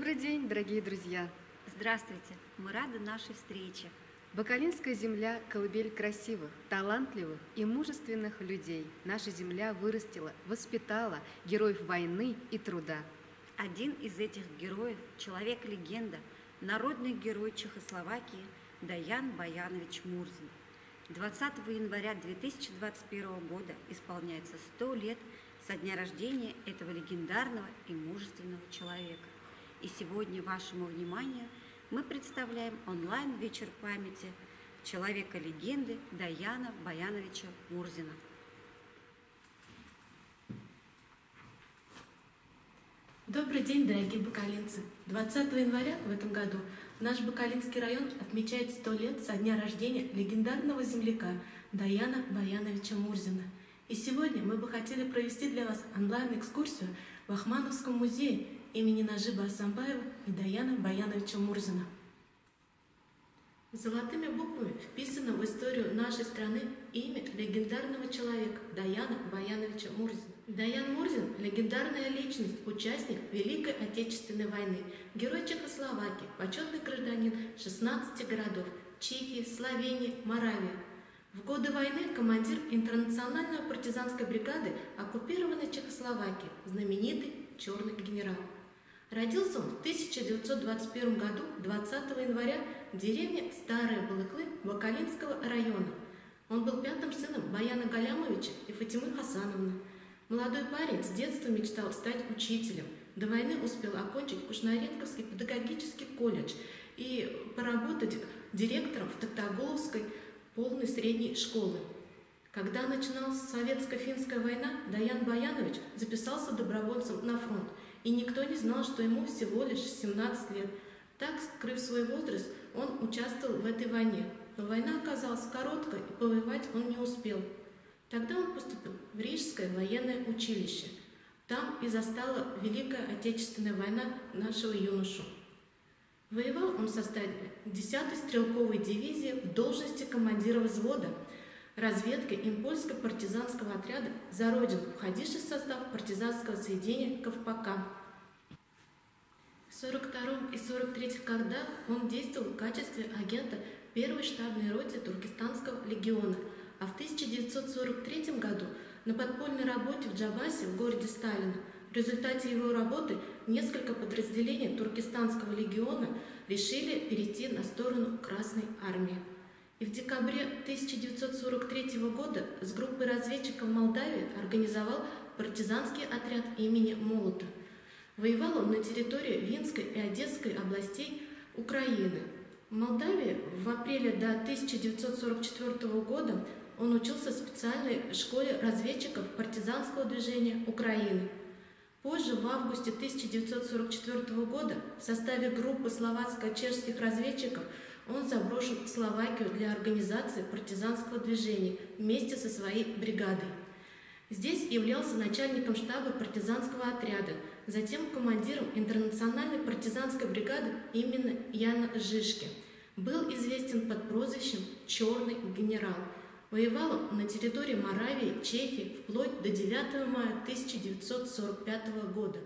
Добрый день, дорогие друзья! Здравствуйте! Мы рады нашей встрече. Бакалинская земля – колыбель красивых, талантливых и мужественных людей. Наша земля вырастила, воспитала героев войны и труда. Один из этих героев – человек-легенда, народный герой Чехословакии Даян Баянович Мурзин. 20 января 2021 года исполняется 100 лет со дня рождения этого легендарного и мужественного человека. И сегодня вашему вниманию мы представляем онлайн-вечер памяти человека-легенды Даяна Баяновича Мурзина. Добрый день, дорогие бакалинцы! 20 января в этом году наш Бакалинский район отмечает 100 лет со дня рождения легендарного земляка Даяна Баяновича Мурзина. И сегодня мы бы хотели провести для вас онлайн-экскурсию в Ахмановском музее имени Нажиба Асамбаева и Даяна Баяновича Мурзина. Золотыми буквами вписано в историю нашей страны имя легендарного человека Даяна Баяновича Мурзина. Даян Мурзин – легендарная личность, участник Великой Отечественной войны, герой Чехословакии, почетный гражданин 16 городов – Чехии, Словении, Моравии. В годы войны командир интернациональной партизанской бригады оккупированной Чехословакии, знаменитый «Черный генерал». Родился он в 1921 году 20 января в деревне Старые Балыклы Бакалинского района. Он был пятым сыном Баяна Галямовича и Фатимы Хасановны. Молодой парень с детства мечтал стать учителем. До войны успел окончить Кушнаренковский педагогический колледж и поработать директором в Токтоголовской полной средней школы. Когда начиналась советско-финская война, Даян Баянович записался добровольцем на фронт, и никто не знал, что ему всего лишь 17 лет. Так, скрыв свой возраст, он участвовал в этой войне. Но война оказалась короткой, и повоевать он не успел. Тогда он поступил в Рижское военное училище. Там и застала Великая Отечественная война нашего юношу. Воевал он в составе 10-й стрелковой дивизии в должности командира взвода разведки Импольско-партизанского отряда «За Родину», входивший в состав партизанского соединения Ковпака. В 1942 и 1943 годах он действовал в качестве агента первой штабной роты Туркестанского легиона, а в 1943 году на подпольной работе в Джабасе в городе Сталина. В результате его работы несколько подразделений Туркестанского легиона решили перейти на сторону Красной армии. И в декабре 1943 года с группой разведчиков Молдавии организовал партизанский отряд имени Молота. Воевал он на территории Винской и Одесской областей Украины. В Молдавии в апреле до 1944 года он учился в специальной школе разведчиков партизанского движения Украины. Позже, в августе 1944 года, в составе группы словацко-чешских разведчиков он заброшен в Словакию для организации партизанского движения вместе со своей бригадой. Здесь являлся начальником штаба партизанского отряда, затем командиром интернациональной партизанской бригады имени Яна Жишки. Был известен под прозвищем «Черный генерал». Воевал он на территории Моравии, Чехии вплоть до 9 мая 1945 года.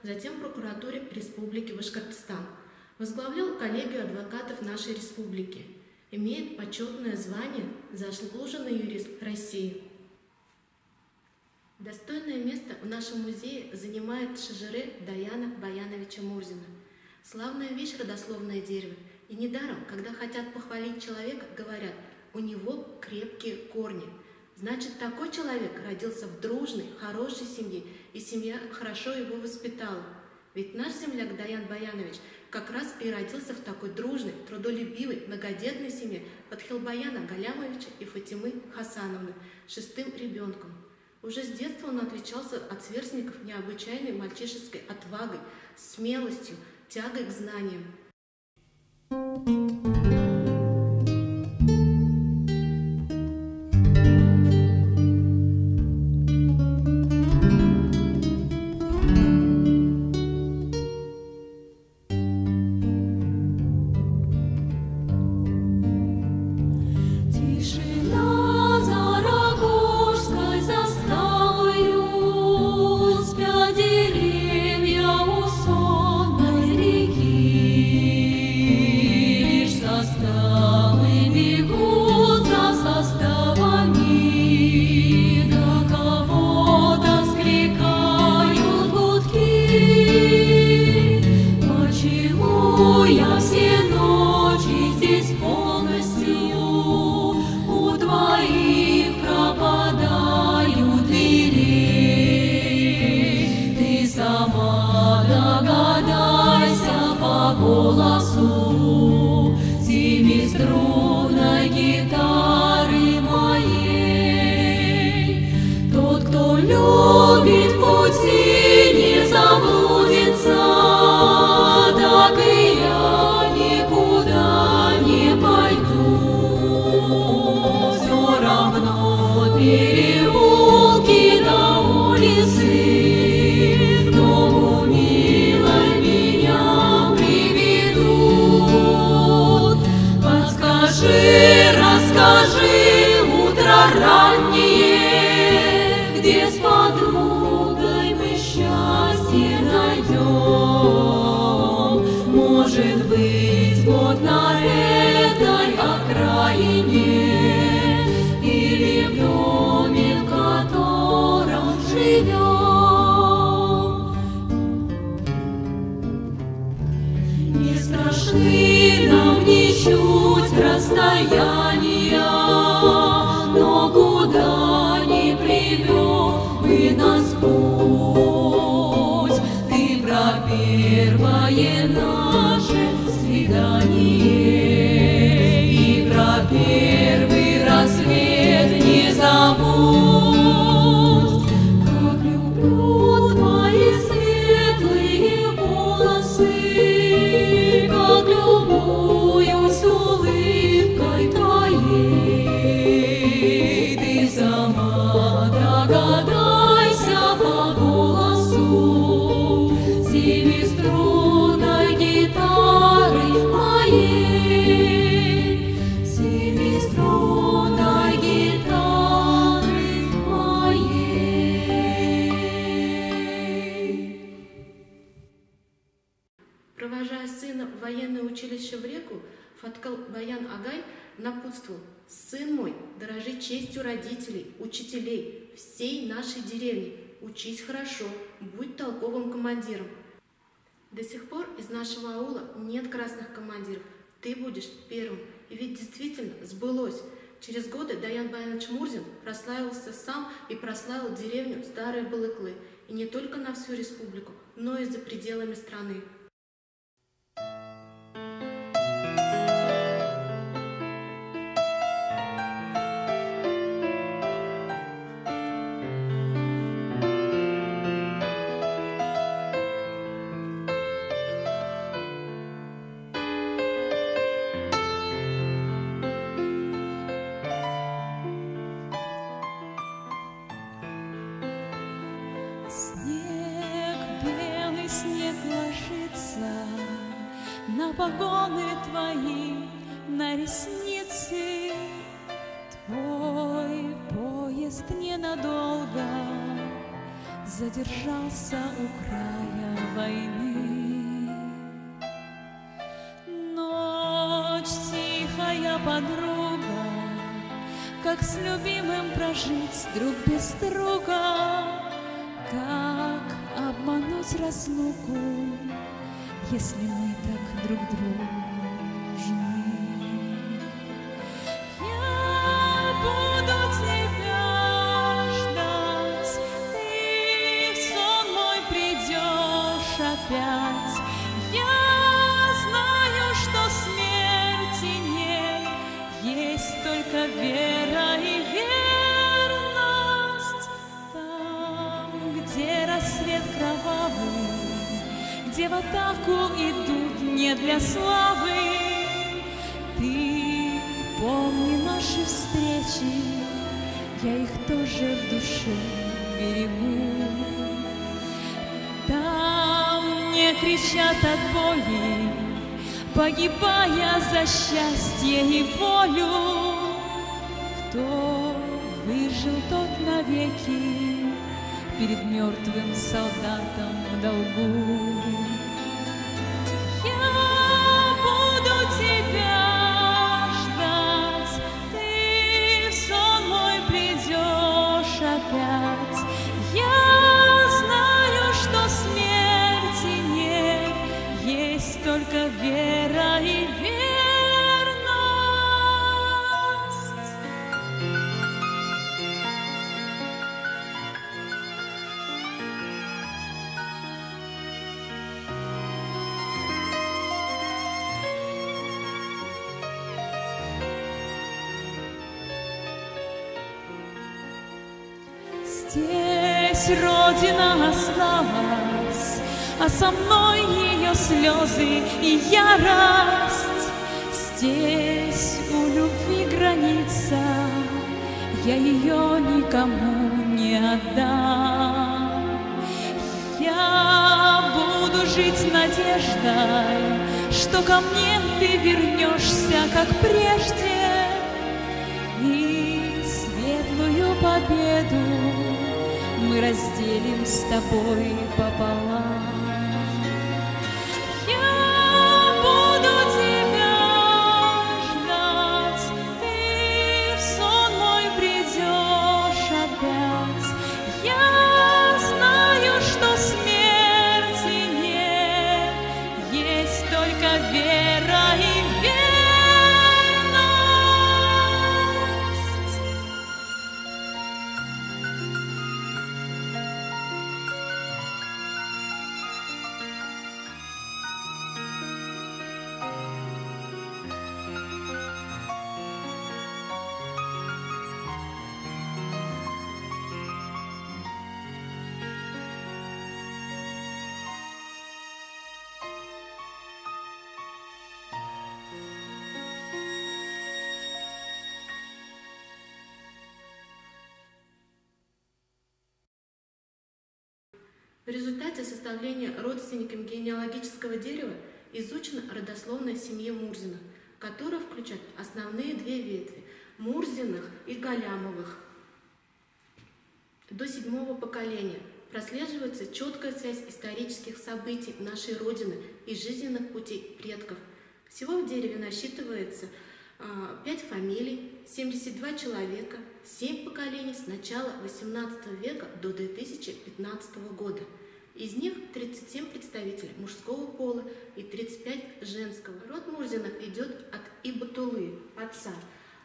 затем в прокуратуре Республики Башкортостан. Возглавлял коллегию адвокатов нашей республики. Имеет почетное звание «Заслуженный юрист России». Достойное место в нашем музее занимает шажире Даяна Баяновича Мурзина. Славная вещь родословное дерево, и недаром, когда хотят похвалить человека, говорят: у него крепкие корни. Значит, такой человек родился в дружной, хорошей семье, и семья хорошо его воспитала. Ведь наш земляк Даян Баянович как раз и родился в такой дружной, трудолюбивой, многодетной семье Фатхилбаяна Галямовича и Фатимы Хасановны, 6-м ребенком. Уже с детства он отличался от сверстников необычайной мальчишеской отвагой, смелостью, тягой к знаниям. Провожая сына в военное училище в Реку, Фатхилбаян Агай напутствовал: «Сын мой, дорожи честью родителей, учителей, всей нашей деревни, учись хорошо, будь толковым командиром». До сих пор из нашего аула нет красных командиров, ты будешь первым. И ведь действительно сбылось. Через годы Даян Баянович Мурзин прославился сам и прославил деревню Старые Балыклы, и не только на всю республику, но и за пределами страны. На погоны твои, на ресницы, твой поезд ненадолго задержался у края войны. Ночь тихая, подруга, как с любимым прожить друг без друга, как обмануть разлуку, если мы так друг дружны. Я буду тебя ждать, ты в сон мой придешь опять. Я знаю, что смерти нет, есть только вера и верность. Там, где рассвет кровавый, где в атаку идут не для славы, ты помни наши встречи, я их тоже в душе берегу. Там не кричат от боли, погибая за счастье и волю. Кто выжил, тот навеки перед мертвым солдатом в долгу. Я буду тебя ждать, ты в сон мой придешь опять. Я знаю, что смерти нет, есть только вера и верность. Здесь Родина осталась, а со мной ее слезы и ярость. Здесь у любви граница, я ее никому не отдам. Я буду жить надеждой, что ко мне ты вернешься, как прежде, и светлую победу мы разделим с тобой пополам. Я буду тебя ждать, ты в сон мой придешь опять. Я знаю, что смерти нет, есть только вера и верность. В результате составления родственниками генеалогического дерева изучена родословная семьи Мурзиных, которая включает основные две ветви – Мурзиных и Галямовых. До 7-го поколения прослеживается четкая связь исторических событий нашей Родины и жизненных путей предков. Всего в дереве насчитывается 5 фамилий, 72 человека, 7 поколений с начала XVIII века до 2015 года. Из них 37 представителей мужского пола и 35 женского. Род Мурзиных идет от Ибатулы, отца.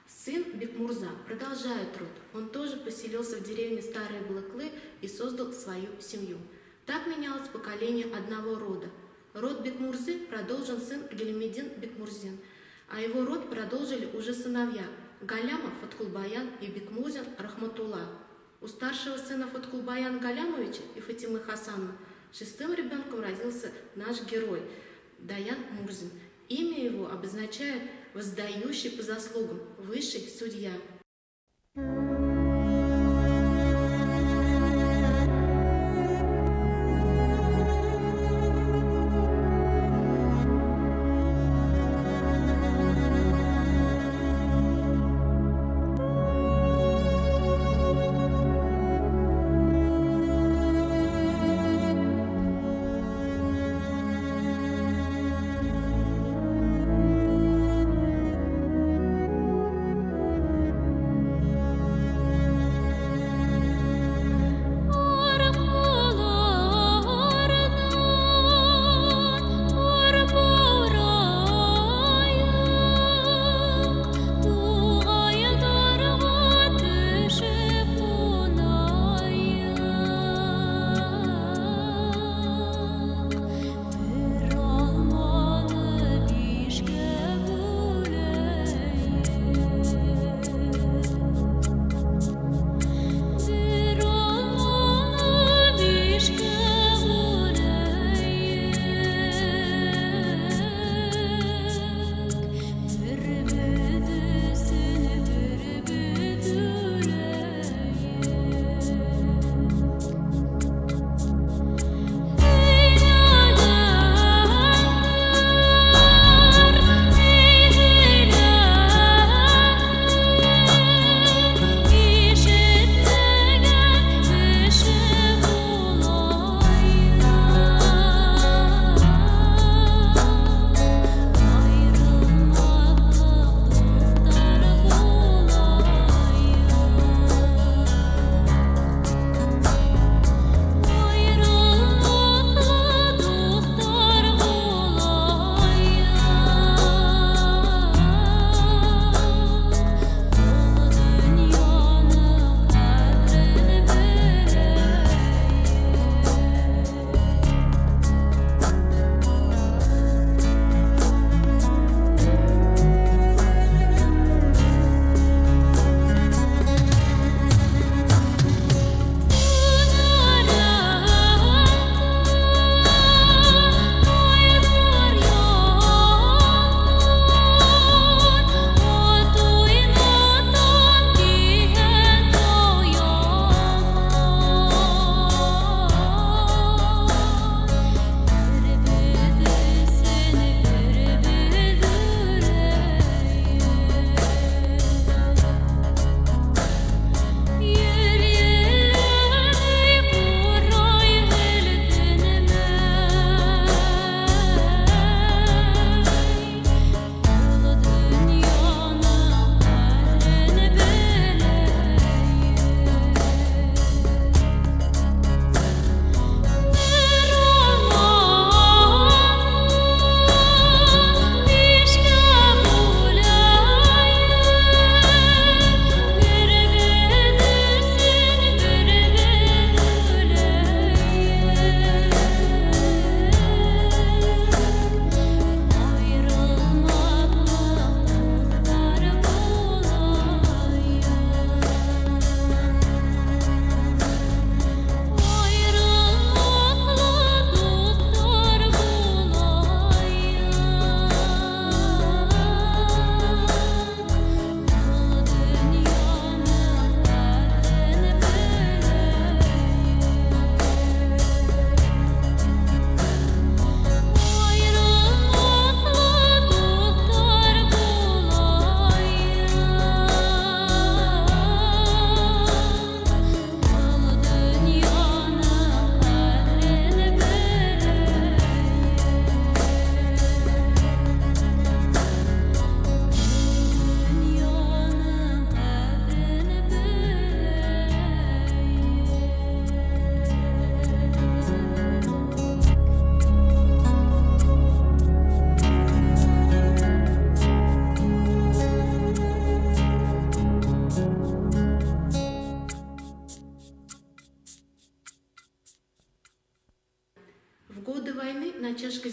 Сын Бекмурза продолжает род. Он тоже поселился в деревне Старые Балаклы и создал свою семью. Так менялось поколение одного рода. Род Бекмурзы продолжен сын Гелимедин Бекмурзин, а его род продолжили уже сыновья Галямов Фаткулбаян и Бекмурзин Рахматулла. У старшего сына Фаткулбаяна Галямовича и Фатимы Хасановны 6-м ребенком родился наш герой Даян Мурзин. Имя его обозначает «воздающий по заслугам», «высший судья».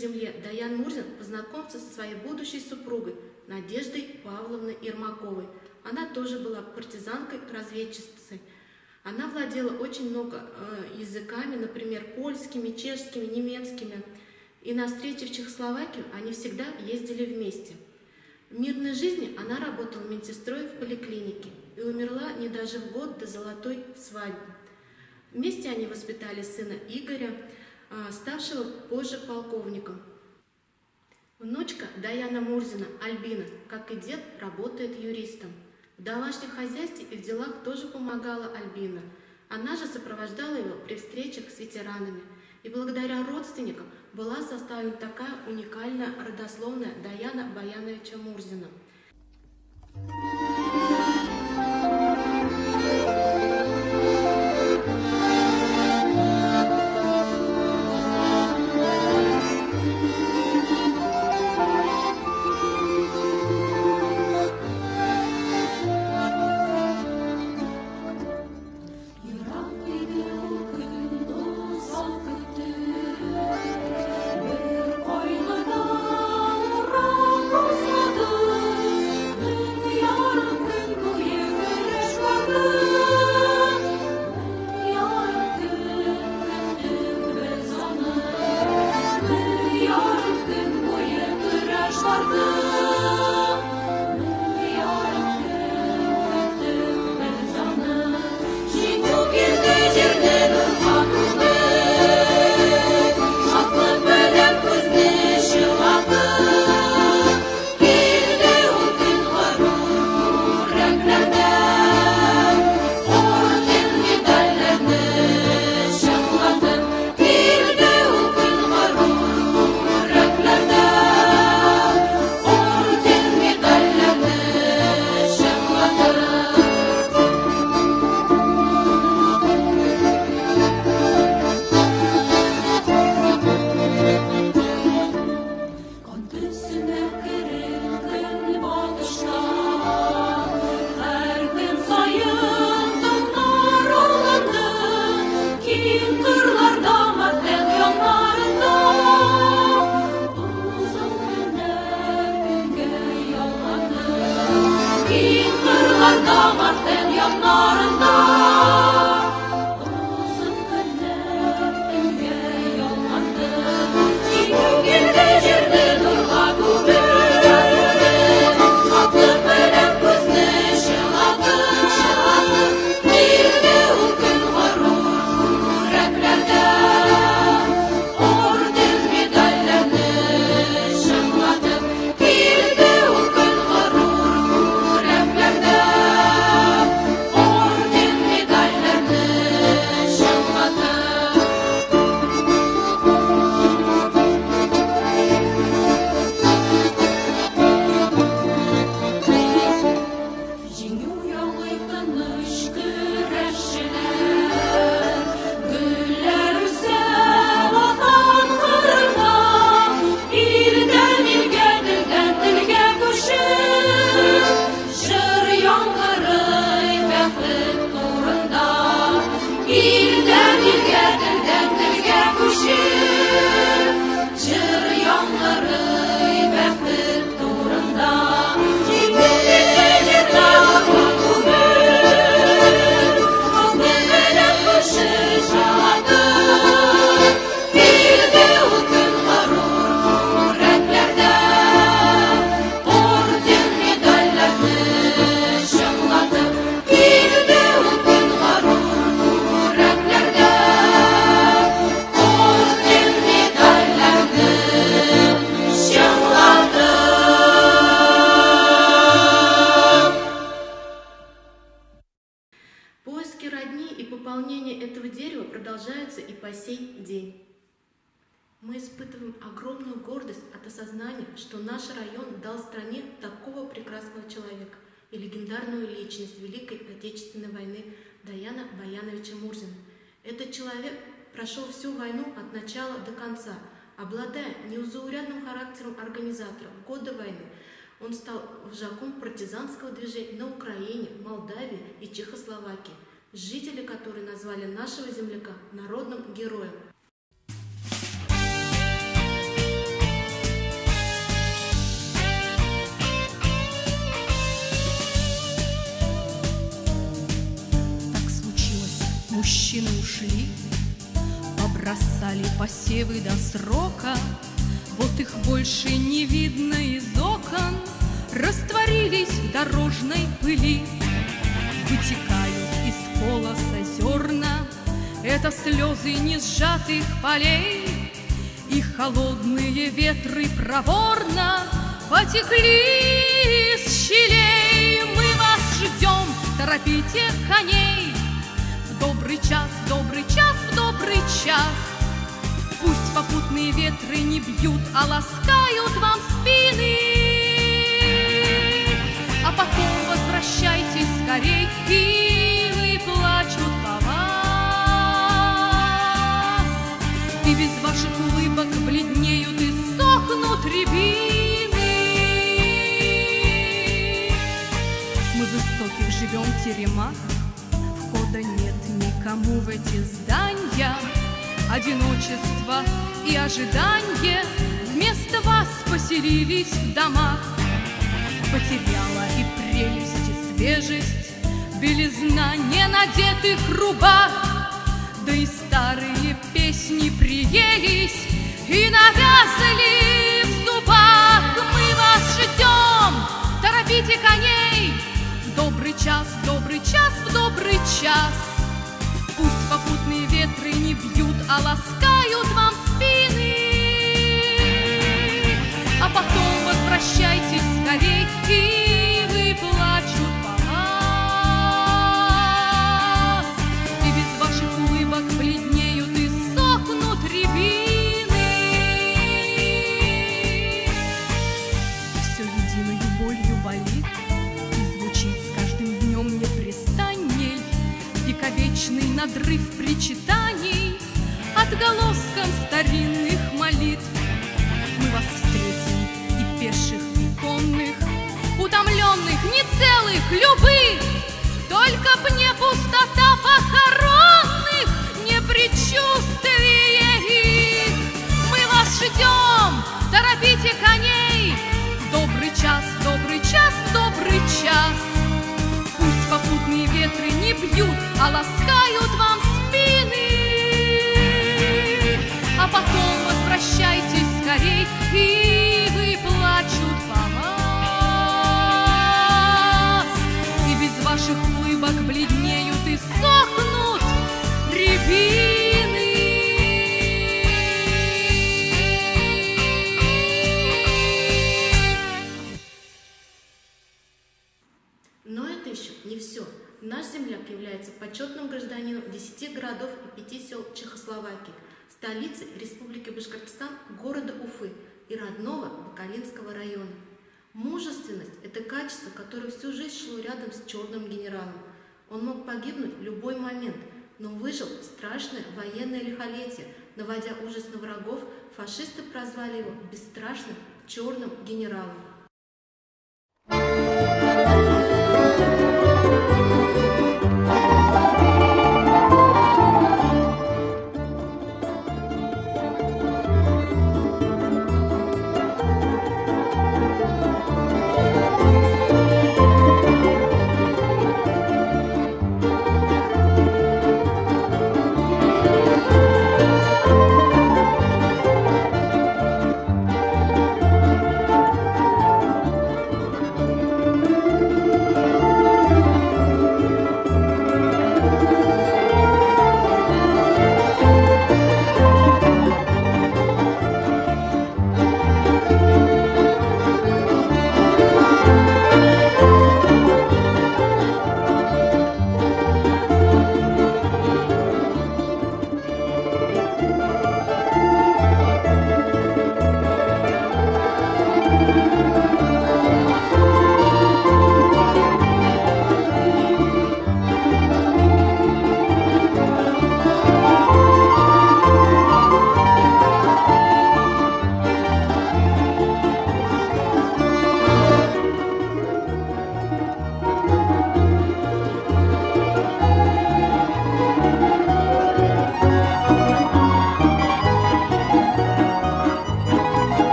земле Даян Мурзин познакомился со своей будущей супругой Надеждой Павловной Ермаковой. Она тоже была партизанкой-разведчицей. Она владела очень много языками, например, польскими, чешскими, немецкими. И на встречи в Чехословакию они всегда ездили вместе. В мирной жизни она работала медсестрой в поликлинике и умерла не даже в год до золотой свадьбы. Вместе они воспитали сына Игоря, ставшего позже полковником. Внучка Даяна Мурзина, Альбина, как и дед, работает юристом. В домашнем хозяйстве и в делах тоже помогала Альбина. Она же сопровождала его при встречах с ветеранами. И благодаря родственникам была составлена такая уникальная родословная Даяна Баяновича Мурзина. продолжаются и по сей день. Мы испытываем огромную гордость от осознания, что наш район дал стране такого прекрасного человека и легендарную личность Великой Отечественной войны Даяна Баяновича Мурзина. Этот человек прошел всю войну от начала до конца, обладая незаурядным характером организатора. В годы войны он стал вожаком партизанского движения на Украине, Молдавии и Чехословакии, жители которой назвали нашего земляка народным героем. Увяли посевы до срока, вот их больше не видно из окон, растворились в дорожной пыли. Вытекают из колоса зерна, это слезы несжатых полей, и холодные ветры проворно потекли из щелей. Мы вас ждем, торопите коней, в добрый час, в добрый час, в добрый час. Пусть попутные ветры не бьют, а ласкают вам спины, а потом возвращайтесь скорей, ивы плачут по вас, и без ваших улыбок бледнеют и сохнут рябины. Мы в высоких живем теремах, входа нет никому в эти здания. Одиночество и ожидание вместо вас поселились в домах. Потеряла и прелесть, и свежесть белизна ненадетых рубах, да и старые песни приелись и навязали в зубах. Мы вас ждем, торопите коней, в добрый час, в добрый час, в добрый час. Пусть попутные ветры не бьют, а ласкают вам спины, а потом возвращайтесь скорей, ивы плачут по вас, и без ваших улыбок бледнеют и сохнут рябины. Все единою болью болит и звучит с каждым днем непрестанней вековечный надрыв причитаний отголоском старинных молитв. Мы вас встретим и пеших, и конных, утомленных, нецелых, любых, только б не пустота похоронных, не предчувствие их. Мы вас ждем, торопите коней, в добрый час, в добрый час, в добрый час. Пусть попутные ветры не бьют, а ласкают вам спины, а потом возвращайтесь скорей, ивы плачут по вас, и без ваших улыбок бледнеют и сохнут рябины. Но это еще не все. Наш земляк является почетным гражданином 10 городов и 5 сел Чехословакии, столицы Республики Башкортостан, города Уфы и родного Бакалинского района. Мужественность – это качество, которое всю жизнь шло рядом с черным генералом. Он мог погибнуть в любой момент, но выжил в страшное военное лихолетие. Наводя ужас на врагов, фашисты прозвали его бесстрашным черным генералом.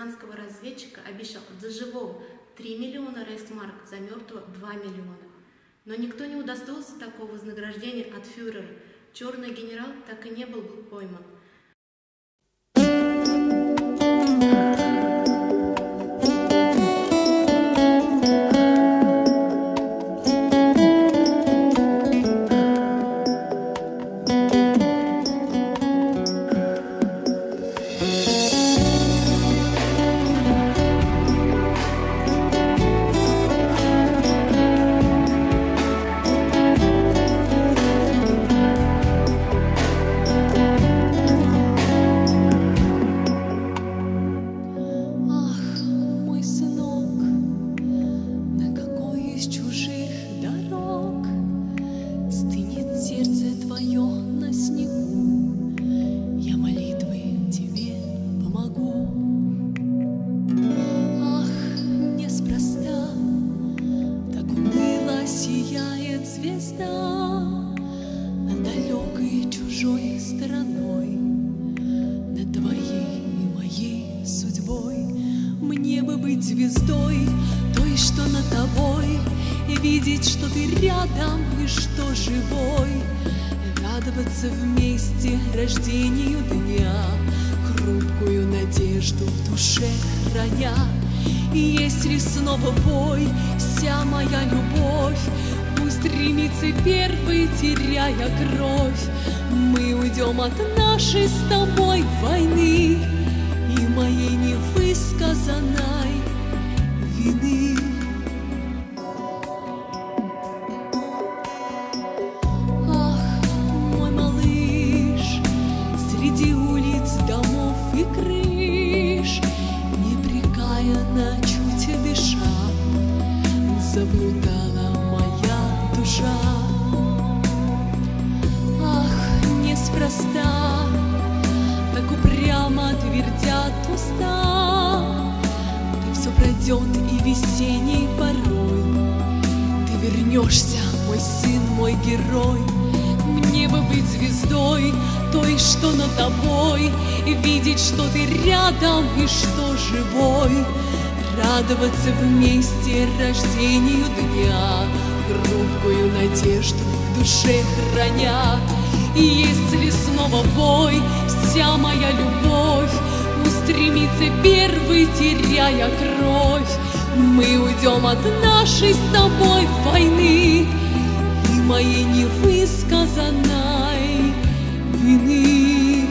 партизанского разведчика обещал за живого 3 миллиона рейхсмарок, за мертвого 2 миллиона. Но никто не удостоился такого вознаграждения от фюрера. Черный генерал так и не был пойман. Звездой той, что над тобой, и видеть, что ты рядом и что живой, радоваться вместе рождению дня, хрупкую надежду в душе храня. И если снова бой, вся моя любовь пусть стремится первой, теряя кровь, мы уйдем от нашей с тобой войны и моей невысказанной вины. Ах, мой малыш, среди улиц, домов и крыш, непрекаянно, чуть дыша, заблудала моя душа. Ах, неспроста так упрямо твердят уста. Все пройдет и весенней порой ты вернешься, мой сын, мой герой. Мне бы быть звездой той, что над тобой, и видеть, что ты рядом и что живой, радоваться вместе рождению дня, хрупкую надежду в душе храня. И если снова бой, вся моя любовь устремится первый, теряя кровь, мы уйдем от нашей с тобой войны и моей невысказанной вины.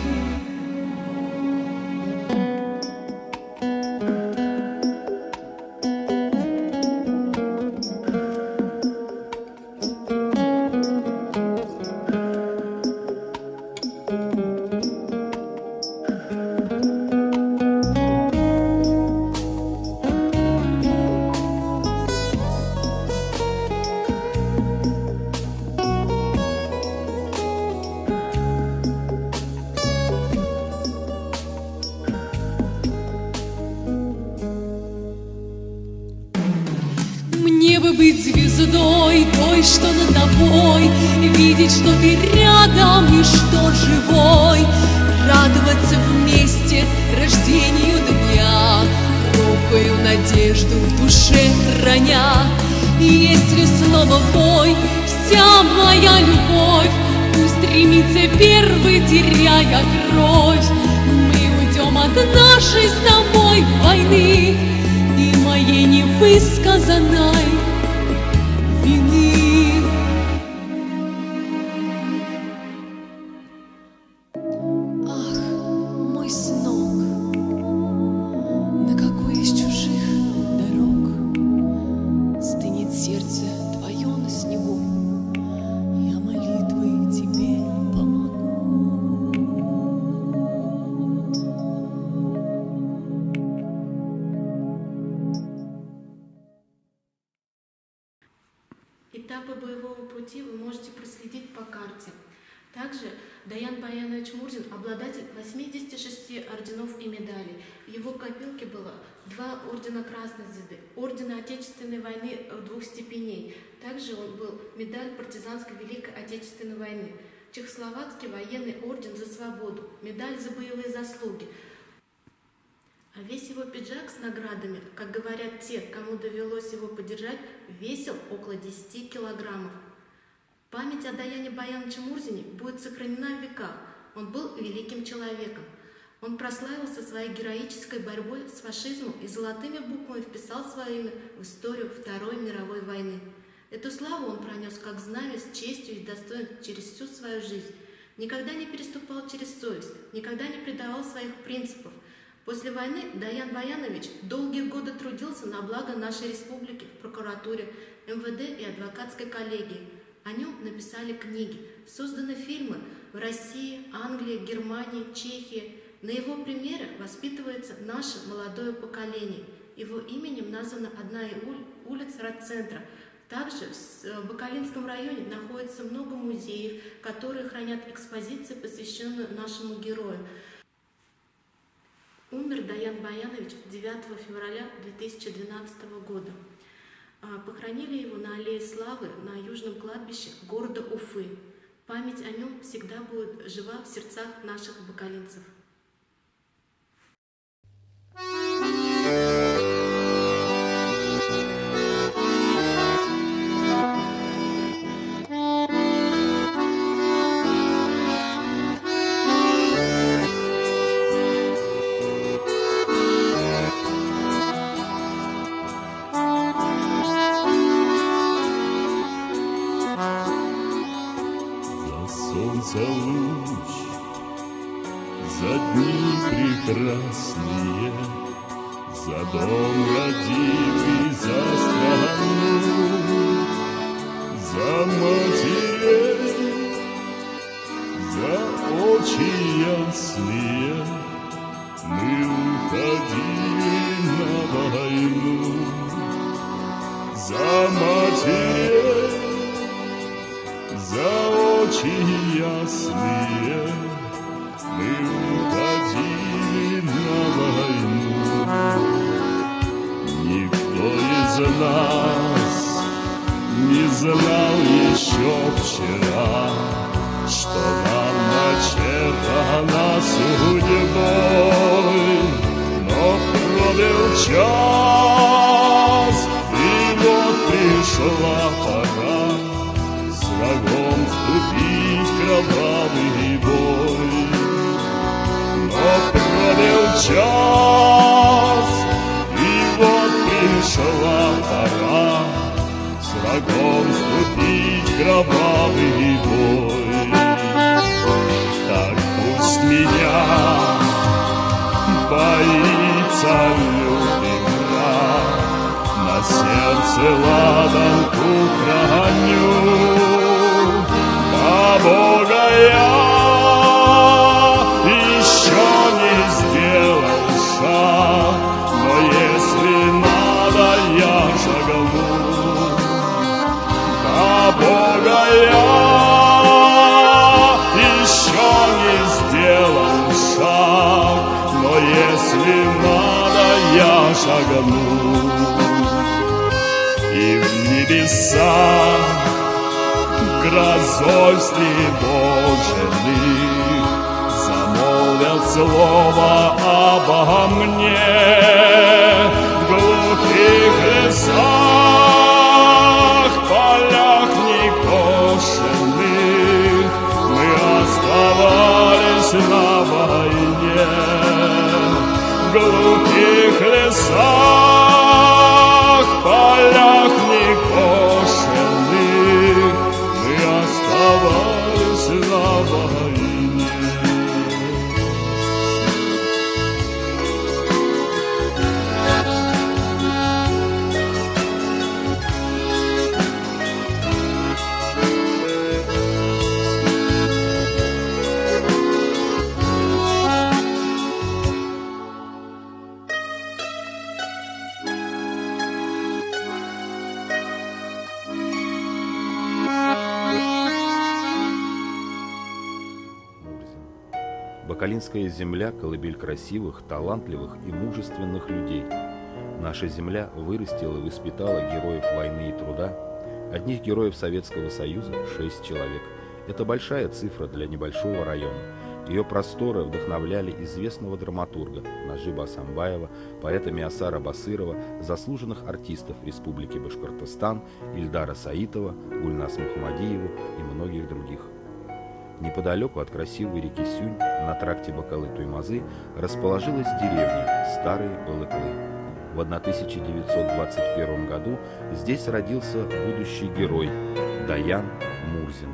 Мне бы быть звездой той, что над тобой, видеть, что ты рядом и что живой, радоваться вместе рождению дня, хрупкую надежду в душе храня. И если снова бой, вся моя любовь пусть стремится первый, теряя кровь, мы уйдем от нашей с тобой войны и моей невысказанной вины. Ах, мой сынок, на какой из чужих дорог стынет сердце твое на снегу, я молитвой тебе помогу. Этапы боевого пути вы можете проследить по карте. Также Даян Баянович Мурзин – обладатель 86 орденов и медалей. В его копилке было 2 ордена Красной Звезды, ордена Отечественной войны 2 степеней. Также он был медаль партизанской Великой Отечественной войны, Чехословацкий военный орден за свободу, медаль за боевые заслуги, А весь его пиджак с наградами, как говорят те, кому довелось его подержать, весил около 10 килограммов. Память о Даяне Баяновиче Мурзине будет сохранена в веках. Он был великим человеком. Он прославился своей героической борьбой с фашизмом и золотыми буквами вписал свое имя в историю Второй мировой войны. Эту славу он пронес как знамя с честью и достоинством через всю свою жизнь. Никогда не переступал через совесть, никогда не предавал своих принципов. После войны Даян Баянович долгие годы трудился на благо нашей республики в прокуратуре, МВД и адвокатской коллегии. О нем написали книги, созданы фильмы в России, Англии, Германии, Чехии. На его примере воспитывается наше молодое поколение. Его именем названа одна из улиц райцентра. Также в Бакалинском районе находится много музеев, которые хранят экспозиции, посвященные нашему герою. Умер Даян Баянович 9 февраля 2012 года. Похоронили его на Аллее Славы на Южном кладбище города Уфы. Память о нем всегда будет жива в сердцах наших бакалинцев. За луч, за дни прекрасные, за дом родимый, за страну, за матерей, за очи ясные мы уходили на войну. За матерей, за очи ясные мы уходили на войну. Никто из нас не знал еще вчера, что нам начертано судьбой. Но пробил час, и вот пришла пора с врагом вступить в кровавый бой. Но пробил час, и вот пришла пора с врагом вступить в кровавый бой. Так пусть меня боится лютый враг, на сердце ладанку храню. А Бога я еще не сделал шаг, но если надо, я шагну. А Бога я еще не сделал шаг, но если надо, я шагну. И в небеса грозой встревоженных замолвил слово обо мне. В глухих лесах, полях некошенных мы оставались на войне. В глухих лесах, полях некошенных оставались на войне. Бакалинская земля – колыбель красивых, талантливых и мужественных людей. Наша земля вырастила и воспитала героев войны и труда. Одних героев Советского Союза – 6 человек. Это большая цифра для небольшого района. Ее просторы вдохновляли известного драматурга Нажиба Асамбаева, поэта Миасара Басырова, заслуженных артистов Республики Башкортостан, Ильдара Саитова, Гульнас Мухаммадиеву и многих других. Неподалеку от красивой реки Сюнь, на тракте Бакалы-Туймазы, расположилась деревня Старые Балыклы. В 1921 году здесь родился будущий герой Даян Мурзин.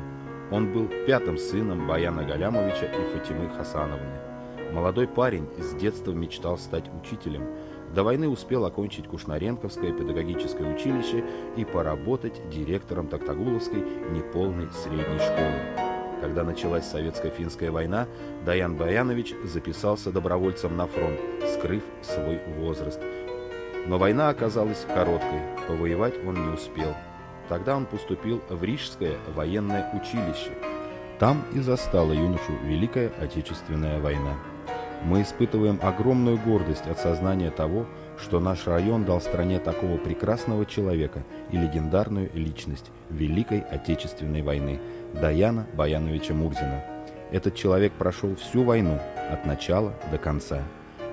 Он был пятым сыном Баяна Галямовича и Фатимы Хасановны. Молодой парень с детства мечтал стать учителем. До войны успел окончить Кушнаренковское педагогическое училище и поработать директором Токтагуловской неполной средней школы. Когда началась Советско-финская война, Даян Баянович записался добровольцем на фронт, скрыв свой возраст. Но война оказалась короткой, повоевать он не успел. Тогда он поступил в Рижское военное училище. Там и застала юношу Великая Отечественная война. Мы испытываем огромную гордость от сознания того, что наш район дал стране такого прекрасного человека и легендарную личность Великой Отечественной войны Даяна Баяновича Мурзина. Этот человек прошел всю войну от начала до конца.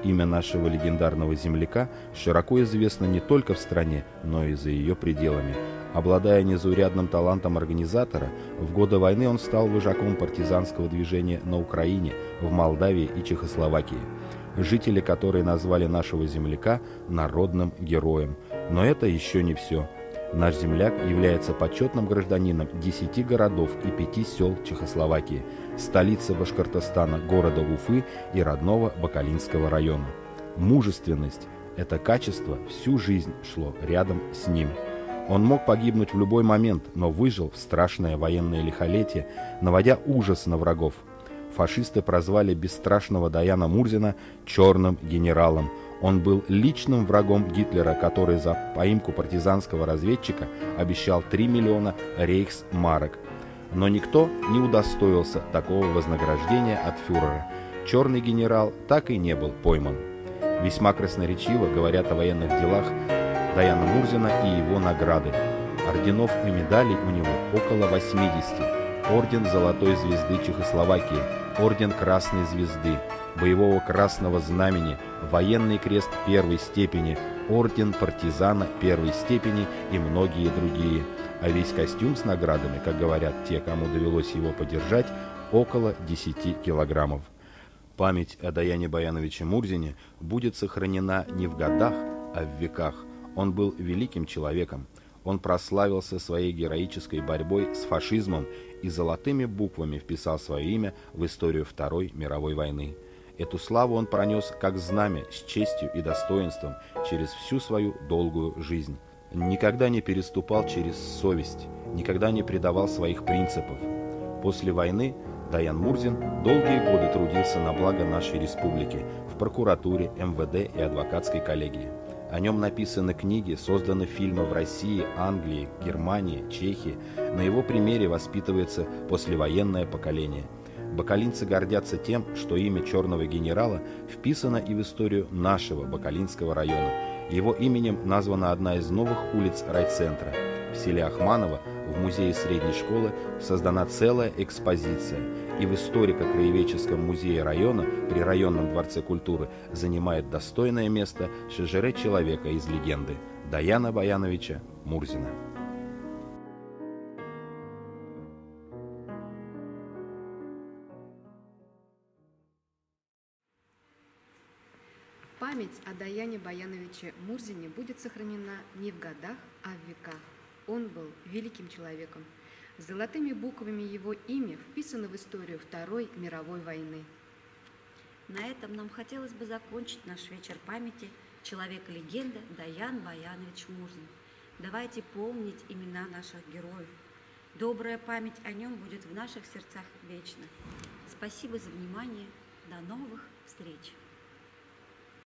Имя нашего легендарного земляка широко известно не только в стране, но и за ее пределами. Обладая незаурядным талантом организатора, в годы войны он стал вожаком партизанского движения на Украине, в Молдавии и Чехословакии, жители которой назвали нашего земляка народным героем. Но это еще не все. Наш земляк является почетным гражданином 10 городов и 5 сел Чехословакии, столицы Башкортостана, города Уфы и родного Бакалинского района. Мужественность – это качество всю жизнь шло рядом с ним. Он мог погибнуть в любой момент, но выжил в страшное военное лихолетие, наводя ужас на врагов. Фашисты прозвали бесстрашного Даяна Мурзина «черным генералом». Он был личным врагом Гитлера, который за поимку партизанского разведчика обещал 3 миллиона рейхсмарок. Но никто не удостоился такого вознаграждения от фюрера. Черный генерал так и не был пойман. Весьма красноречиво говорят о военных делах Даяна Мурзина и его награды. Орденов и медалей у него около 80. Орден Золотой Звезды Чехословакии, Орден Красной Звезды, Боевого Красного Знамени, Военный Крест первой степени, Орден Партизана первой степени и многие другие. А весь костюм с наградами, как говорят те, кому довелось его подержать, около 10 килограммов. Память о Даяне Баяновиче Мурзине будет сохранена не в годах, а в веках. Он был великим человеком. Он прославился своей героической борьбой с фашизмом и золотыми буквами вписал свое имя в историю Второй мировой войны. Эту славу он пронес как знамя с честью и достоинством через всю свою долгую жизнь. Никогда не переступал через совесть, никогда не предавал своих принципов. После войны Даян Мурзин долгие годы трудился на благо нашей республики в прокуратуре, МВД и адвокатской коллегии. О нем написаны книги, созданы фильмы в России, Англии, Германии, Чехии. На его примере воспитывается послевоенное поколение. Бакалинцы гордятся тем, что имя черного генерала вписано и в историю нашего Бакалинского района. Его именем названа одна из новых улиц райцентра. В селе Ахманово в музее средней школы создана целая экспозиция. И в историко-краеведческом музее района при районном дворце культуры занимает достойное место шежире человека из легенды Даяна Баяновича Мурзина. Память о Даяне Баяновиче Мурзине будет сохранена не в годах, а в веках. Он был великим человеком. Золотыми буквами его имя вписано в историю Второй мировой войны. На этом нам хотелось бы закончить наш вечер памяти человека-легенда Даян Баянович Мурзин. Давайте помнить имена наших героев. Добрая память о нем будет в наших сердцах вечно. Спасибо за внимание. До новых встреч!